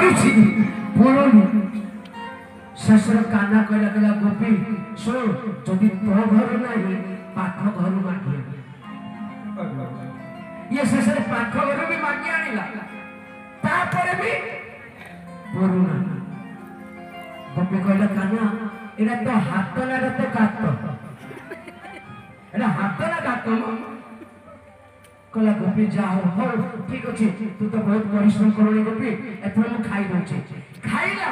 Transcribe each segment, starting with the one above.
पड़ुछि पड़ुनी शेषर काना कहला कहला गोपी सो जदि तो घर नहीं पाख घर माटी ये शेषर पाख घर भी माटी आनिला तापरे भी पड़ुना गोपी कहला काना एटा तो हाथ ना तो काट एटा हाथ ना काट कहला गोपी जाओ हो ठीक अच्छे तू तो बहुत परिश्रम करोनी गोपी एथर मु खाई दउछे खाइला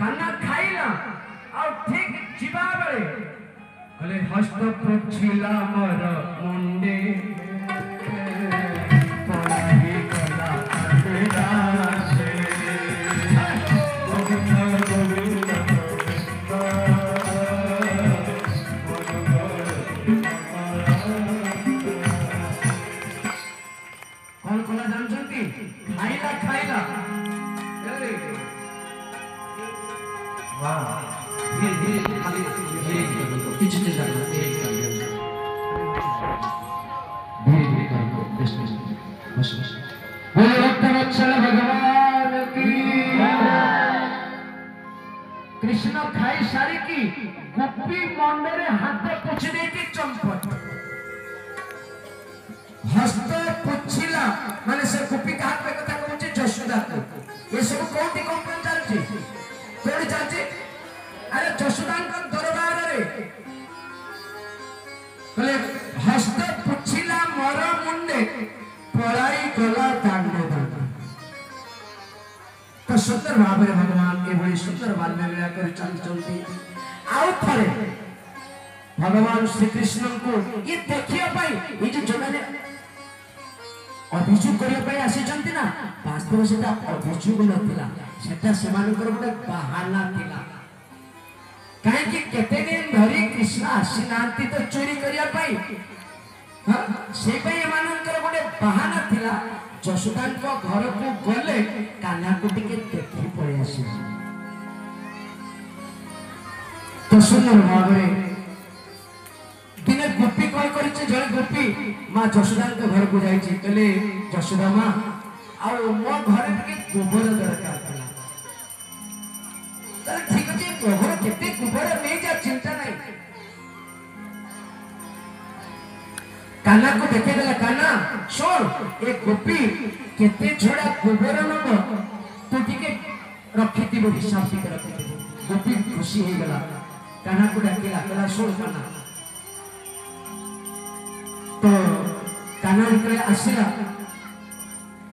काना खाइला और ठीक जीवा बेले कहले हस्त पोछिला मोर मुंडे पराही कला तेरा से गोविंद गोविंद कौन कला जानछंती खाइला खाइला वाह धीरे धीरे खाली धीरे किसी चीज धीरे धीरे करो बस बस बोले भक्तवत्सल भगवान की कृष्ण खाई सारी की गोपी मंडरे हाथ पोछि देती चंपट हस्त पोछिला माने से गोपी का हाथ पे कथा कहूची जशोदा को ये सब कोठी कंपन चलची कोठी चलची अरे जशोदा का दरबार रे कहले हस्त पोछिला मोर मुंडे पलाई गला तांडे तो सुंदर भाव रे भगवान के बड़ी सुंदर बाल में मिला कर चल चलती आउ थरे भगवान श्री कृष्ण को ये देखिए भाई ये जो जमाने अभियोग करिया आसी ना वास्तव से अभियोग नथिला सेटा सेमानकर गोटे बहाना थिला कहीं केते दिन धरी कृष्ण आसी नांती तो चोरी करिया पाई हां से पई एमानकर गोटे बहाना थिला जशोदान को घर को गले कान्हा को टिके देखि पड़े आसी तो सुंदर भाबरे दिने गोपी कॉल करिছে जण गोपी मां जशोदा के घर को जाई छी कहले जशोदा मां आ मो घर के गोबर दरकार थला तर ठीक अछि गोबर केते गोबर नै जा चिंता नै काना को देखे देला काना छोड़ एक गोपी केते छोड़ा गोबर नब तू टिके रखी दिबो हिसाब से रखी दिबो गोपी खुशी हो गला काना को डाकिला कहला छोड़ काना तो काना आसला